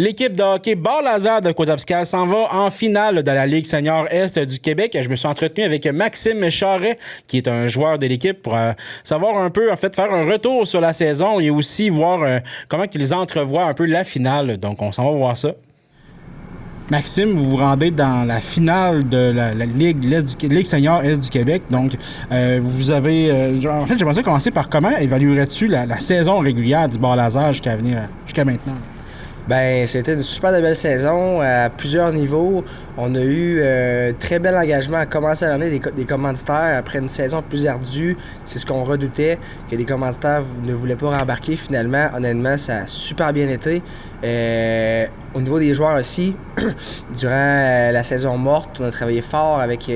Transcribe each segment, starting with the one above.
L'équipe de hockey Bar-Lazare de Côte-Abscal s'en va en finale de la Ligue senior Est du Québec. Je me suis entretenu avec Maxime Charret, qui est un joueur de l'équipe, pour savoir un peu, en fait, faire un retour sur la saison et aussi voir comment ils entrevoient un peu la finale. Donc, on s'en va voir ça. Maxime, vous vous rendez dans la finale de la Ligue senior Est du Québec. Donc, vous avez... en fait, j'aimerais commencer par comment évaluerais-tu la saison régulière du Bar-Lazare jusqu'à maintenant? Ben, c'était une super belle saison à plusieurs niveaux. On a eu très bel engagement à commencer l'année des commanditaires après une saison plus ardue. C'est ce qu'on redoutait, que les commanditaires ne voulaient pas rembarquer. Finalement, honnêtement, ça a super bien été. Au niveau des joueurs aussi, durant la saison morte, on a travaillé fort avec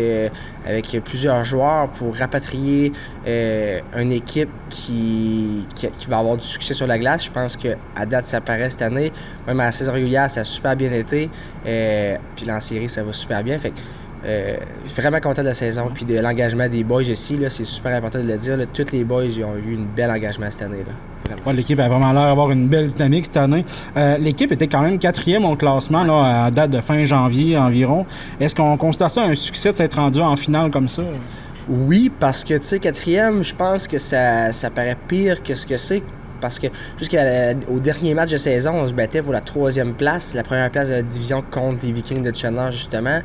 plusieurs joueurs pour rapatrier une équipe qui va avoir du succès sur la glace. Je pense qu'à date, ça paraît cette année. Même à la saison régulière, ça a super bien été. Puis en série, ça va super bien. Fait que, je suis vraiment content de la saison. Puis de l'engagement des boys aussi. Là, c'est super important de le dire. Là, tous les boys ils ont eu un bel engagement cette année. Là. Ouais, l'équipe a vraiment l'air d'avoir une belle dynamique cette année. L'équipe était quand même 4e au classement là, à date de fin janvier environ. Est-ce qu'on considère ça un succès de s'être rendu en finale comme ça? Oui, parce que, tu sais, 4e, je pense que ça paraît pire que ce que c'est. Parce que jusqu'au dernier match de saison, on se battait pour la 3e place, la première place de la division contre les Vikings de Chandler, justement.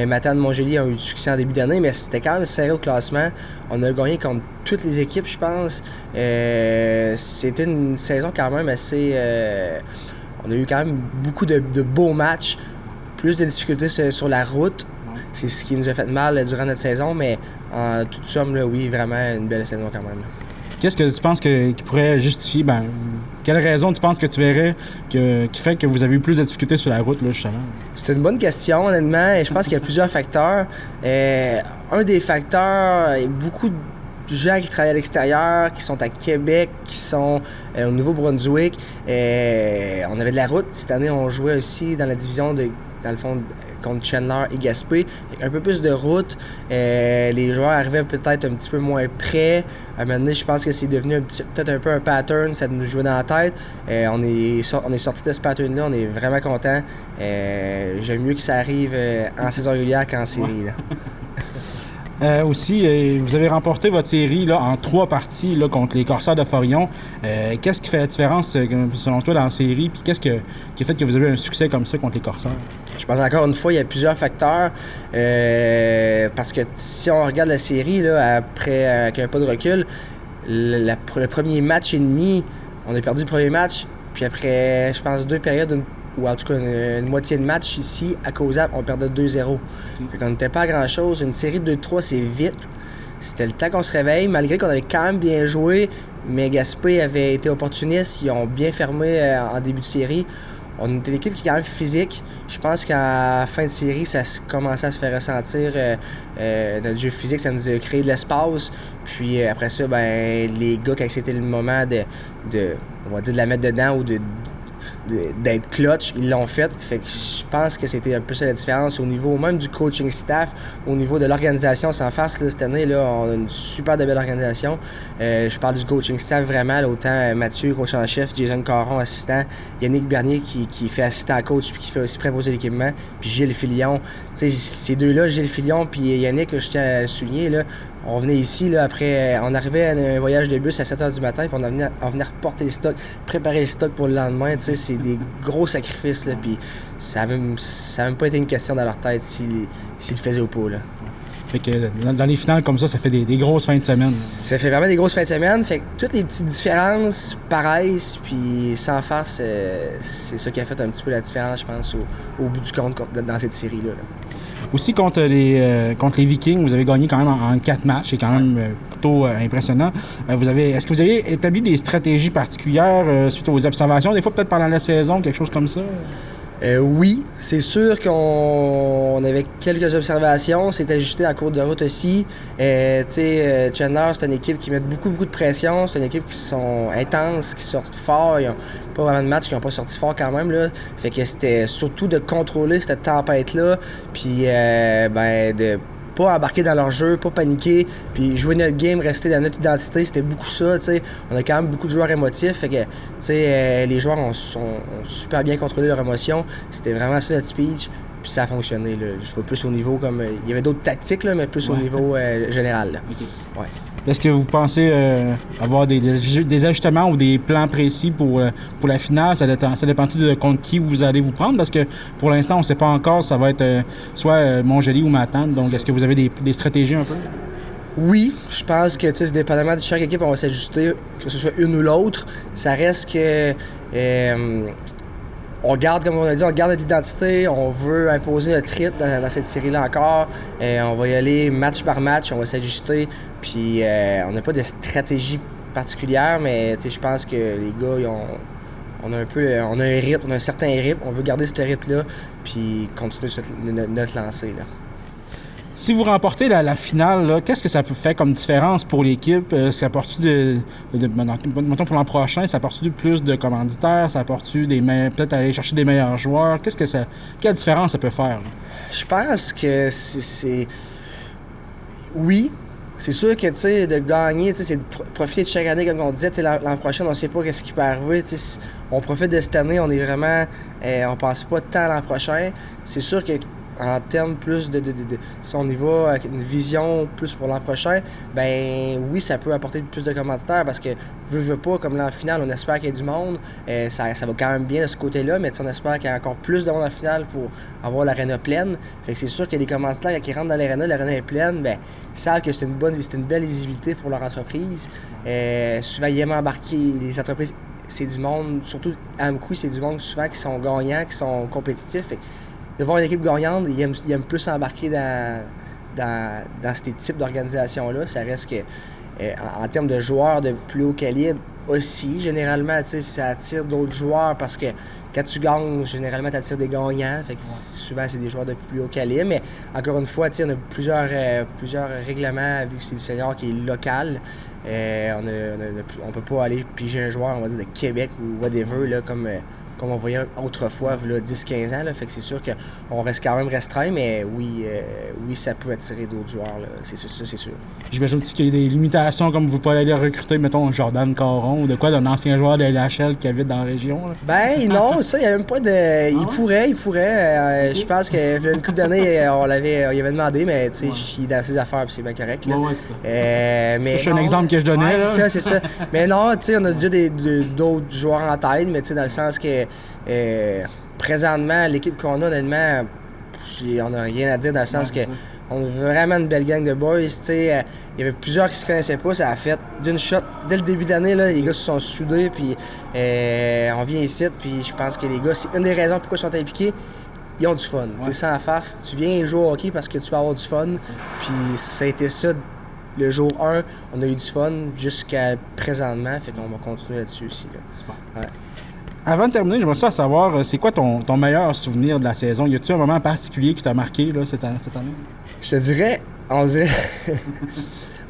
Matane Montgélier a eu du succès en début d'année, mais c'était quand même serré au classement. On a gagné contre toutes les équipes, je pense. C'était une saison quand même assez... on a eu quand même beaucoup de beaux matchs, plus de difficultés sur la route. C'est ce qui nous a fait mal durant notre saison, mais en toute somme, là, oui, vraiment une belle saison quand même. Qu'est-ce que tu penses qui pourrait justifier, quelle raison tu penses que tu verrais qui fait que vous avez eu plus de difficultés sur la route, là, justement? C'est une bonne question, honnêtement, et je pense qu'il y a plusieurs facteurs. Un des facteurs, il y a beaucoup de gens qui travaillent à l'extérieur, qui sont à Québec, qui sont au Nouveau-Brunswick. On avait de la route. Cette année, on jouait aussi dans la division dans le fond, contre Chandler et Gaspé. Un peu plus de route. Les joueurs arrivaient peut-être un petit peu moins près. À un moment donné, je pense que c'est devenu peut-être un peu un pattern. Ça nous jouait dans la tête. On est sorti de ce pattern-là. On est vraiment contents. J'aime mieux que ça arrive en saison régulière qu'en série. Là. Aussi, vous avez remporté votre série là, en 3 parties là, contre les Corsaires de Forillon. Qu'est-ce qui fait la différence selon toi dans la série? Puis qu'est-ce qui a fait que vous avez eu un succès comme ça contre les Corsaires? Je pense encore une fois, il y a plusieurs facteurs. Parce que si on regarde la série là, après avec un pas de recul, le premier match et demi, on a perdu le premier match. Puis après, je pense, 2 périodes, ou en tout cas une moitié de match ici, à Causap, on perdait 2-0. Fait qu'on n'était pas à grand-chose. Une série de 2-3, c'est vite. C'était le temps qu'on se réveille, malgré qu'on avait quand même bien joué, mais Gaspé avait été opportuniste. Ils ont bien fermé en début de série. On était une équipe qui est quand même physique. Je pense qu'à la fin de série, ça commençait à se faire ressentir. Notre jeu physique, ça nous a créé de l'espace. Puis après ça, les gars, quand c'était le moment on va dire de la mettre dedans ou d'être clutch, ils l'ont fait. Fait que je pense que c'était un peu ça la différence au niveau même du coaching staff, au niveau de l'organisation sans farce. Là, cette année, là, on a une super belle organisation. Je parle du coaching staff vraiment, là, autant Mathieu, coach en chef, Jason Caron, assistant, Yannick Bernier qui fait assistant coach puis qui fait aussi préposer l'équipement, puis Gilles Filion. T'sais, ces deux-là, Gilles Filion puis Yannick, là, je tiens à le souligner, là, on venait ici, là, après, on arrivait à un voyage de bus à 7h du matin, puis on venait reporter les stocks, préparer les stocks pour le lendemain, tu sais, c'est des gros sacrifices, là, puis ça a même pas été une question dans leur tête s'ils le faisaient ou pas, là. Fait que dans les finales comme ça fait des grosses fins de semaine. Ça fait vraiment des grosses fins de semaine, fait que toutes les petites différences paraissent, puis sans farce, c'est ça qui a fait un petit peu la différence, je pense, au bout du compte dans cette série-là, là. Aussi, contre les Vikings, vous avez gagné quand même en 4 matchs. C'est quand même plutôt impressionnant. Est-ce que vous avez établi des stratégies particulières suite aux observations, des fois peut-être pendant la saison, quelque chose comme ça? Oui, c'est sûr qu'on avait quelques observations. C'est ajusté en cours de route aussi. Chandler, c'est une équipe qui met beaucoup de pression. C'est une équipe qui sont intenses, qui sortent fort. Ils n'ont pas vraiment de match, qui n'ont pas sorti fort quand même, là. Fait que c'était surtout de contrôler cette tempête-là. Puis, de pas embarquer dans leur jeu, pas paniquer, puis jouer notre game, rester dans notre identité. C'était beaucoup ça, tu sais. On a quand même beaucoup de joueurs émotifs, fait que, tu sais, les joueurs ont super bien contrôlé leurs émotions. C'était vraiment ça notre speech, puis ça a fonctionné, là. Je vois plus au niveau comme... il y avait d'autres tactiques, là, mais plus au niveau général, là. Okay. Ouais. Est-ce que vous pensez avoir des ajustements ou des plans précis pour la finale? Ça dépend-tu de contre qui vous allez vous prendre? Parce que pour l'instant, on ne sait pas encore. Ça va être soit Montjoly ou Matane. Donc, est-ce que vous avez des stratégies un peu? Oui, je pense que, tu sais, dépendamment de chaque équipe, on va s'ajuster, que ce soit une ou l'autre. Ça reste que... on garde, comme on a dit, on garde notre identité, on veut imposer notre rythme dans cette série-là encore. On va y aller match par match, on va s'ajuster. Puis on n'a pas de stratégie particulière, mais je pense que les gars, on a un rythme, on a un certain rythme. On veut garder ce rythme-là, puis continuer notre lancée, là. Si vous remportez la finale, là, qu'est-ce que ça peut faire comme différence pour l'équipe? Ça apporte-tu mettons pour l'an prochain, ça apporte-tu plus de commanditaires? Ça apporte-tu peut-être aller chercher des meilleurs joueurs? Quelle différence ça peut faire, là? Je pense que c'est... Oui. C'est sûr que, tu sais, de gagner, c'est de profiter de chaque année, comme on disait. L'an prochain, on sait pas ce qui peut arriver. On profite de cette année, on est vraiment... on pense pas tant l'an prochain. C'est sûr que en termes plus si on y va avec une vision plus pour l'an prochain, ben oui, ça peut apporter plus de commanditaires parce que veut pas, comme l'an finale, on espère qu'il y ait du monde. Ça va quand même bien de ce côté-là, mais on espère qu'il y a encore plus de monde en finale pour avoir l'aréna pleine. Fait que c'est sûr que les commanditaires, quand ils rentrent dans l'aréna est pleine, ben ils savent que c'est une belle visibilité pour leur entreprise. Souvent, ils aiment embarquer les entreprises. C'est du monde, surtout à Amkoui, c'est du monde souvent qui sont gagnants, qui sont compétitifs. Fait que de voir une équipe gagnante, ils aiment plus embarquer dans ces types d'organisations-là. Ça reste que, en termes de joueurs de plus haut calibre aussi, généralement, ça attire d'autres joueurs parce que quand tu gagnes, généralement, tu attires des gagnants. Fait que souvent, c'est des joueurs de plus haut calibre. Mais encore une fois, on a plusieurs règlements, vu que c'est du senior qui est local. On peut pas aller piger un joueur, on va dire, de Québec ou whatever, là, comme on voyait autrefois, là, 10-15 ans. Là, fait que c'est sûr qu'on reste quand même restreint, mais oui, ça peut attirer d'autres joueurs. Là, c'est sûr. J'imagine aussi qu'il y a des limitations, comme vous pouvez aller recruter, mettons, Jordan Caron ou de quoi, d'un ancien joueur de LHL qui habite dans la région. Là. Ben non, ça, il n'y a même pas de... Il pourrait. Je pense qu'il y a une couple d'années, il avait demandé, mais tu sais, il est dans ses affaires, puis c'est bien correct. Là. Ouais, c'est ça. Mais c'est un exemple que je donnais. Ouais, là. c'est ça. Mais non, tu sais, on a déjà d'autres joueurs en tête, mais tu sais, dans le sens que présentement, l'équipe qu'on a, honnêtement, on n'a rien à dire dans le sens que on a vraiment une belle gang de boys. Il y avait plusieurs qui se connaissaient pas. Ça a fait d'une shot. Dès le début de l'année, là, les gars se sont soudés. Puis on vient ici. Puis je pense que les gars, c'est une des raisons pourquoi ils sont impliqués. Ils ont du fun. Ouais. Sans farce, tu viens jouer au hockey parce que tu vas avoir du fun. Puis ça a été ça. Le jour 1, on a eu du fun jusqu'à présentement. Fait qu'on va continuer là-dessus aussi. Là. Ouais. Avant de terminer, j'aimerais savoir, c'est quoi ton meilleur souvenir de la saison? Y a-t-il un moment particulier qui t'a marqué là, cette année? Je te dirais,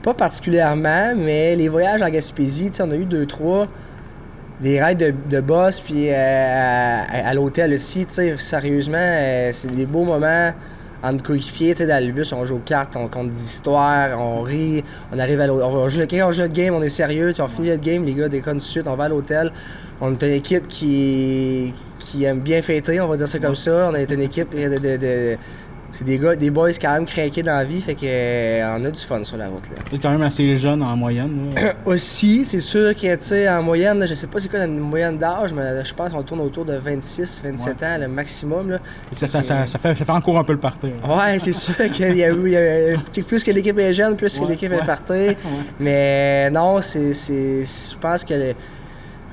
pas particulièrement, mais les voyages en Gaspésie, on a eu 2-3, des raids de boss, puis à l'hôtel aussi, sérieusement, c'est des beaux moments entre coéquipiers, dans le bus, on joue aux cartes, on compte des histoires, on rit, on arrive on joue le game, on est sérieux, on finit le game, les gars déconnent tout de suite, on va à l'hôtel. On est une équipe qui aime bien fêter, on va dire ça comme ça. On est une équipe c'est des boys quand même craqués dans la vie, fait que on a du fun sur la route. Vous êtes quand même assez jeune en moyenne. Aussi, c'est sûr que en moyenne, là, je sais pas c'est quoi la moyenne d'âge, mais je pense qu'on tourne autour de 26-27 ans le maximum. Là. Ça fait encore un peu le party. Là. Ouais, c'est sûr qu'il y a plus que l'équipe est jeune, plus que l'équipe est party. Mais non, je pense que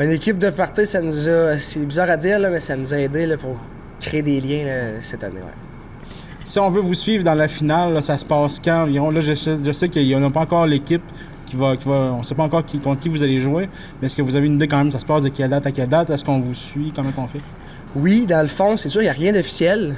une équipe de party, ça nous a... C'est bizarre à dire, là, mais ça nous a aidé là, pour créer des liens là, cette année. Ouais. Si on veut vous suivre dans la finale, là, ça se passe quand environ? Là, je sais qu'il n'y en a pas encore l'équipe qui va... On ne sait pas encore contre qui vous allez jouer, mais est-ce que vous avez une idée quand même, ça se passe de quelle date à quelle date? Est-ce qu'on vous suit? Comment on fait? Oui, dans le fond, c'est sûr, il n'y a rien d'officiel.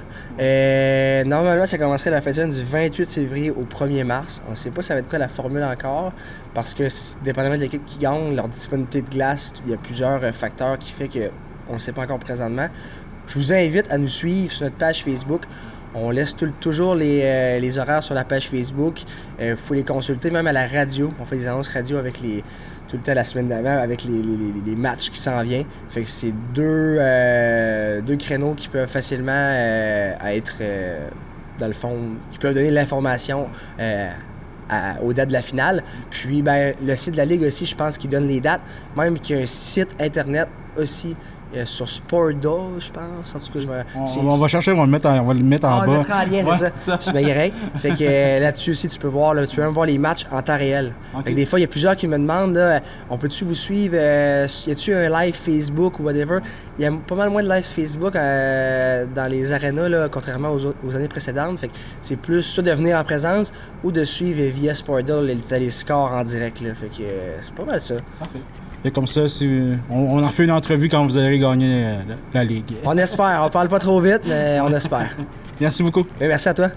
Normalement, ça commencerait la fête du 28 février au 1er mars. On ne sait pas ça va être quoi la formule encore, parce que dépendamment de l'équipe qui gagne, leur disponibilité de glace, il y a plusieurs facteurs qui font qu'on ne sait pas encore présentement. Je vous invite à nous suivre sur notre page Facebook. On laisse toujours les horaires sur la page Facebook. Vous pouvez les consulter même à la radio. On fait des annonces radio avec tout le temps la semaine d'avant avec les matchs qui s'en viennent. Fait que c'est deux créneaux qui peuvent facilement être, dans le fond, qui peuvent donner l'information aux dates de la finale. Puis le site de la Ligue aussi, je pense qu'il donne les dates. Même qu'il y a un site internet aussi sur Sportdo, je pense. En tout cas, on va chercher, on va le mettre en bas. On va le mettre en lien, ouais, c'est ça. C'est bien correct. Fait que là-dessus aussi, tu peux voir, tu peux même voir les matchs en temps réel. Okay. Fait que des fois, il y a plusieurs qui me demandent, là, on peut-tu vous suivre? Y a-tu un live Facebook ou whatever? Il y a pas mal moins de live Facebook dans les arénas, là, contrairement aux années précédentes. Fait que c'est plus soit de venir en présence ou de suivre via Sportdo les scores en direct. Là. Fait que c'est pas mal ça. Parfait. Et comme ça, on en fait une entrevue quand vous allez gagner la Ligue. On espère. On parle pas trop vite, mais on espère. Merci beaucoup. Merci à toi.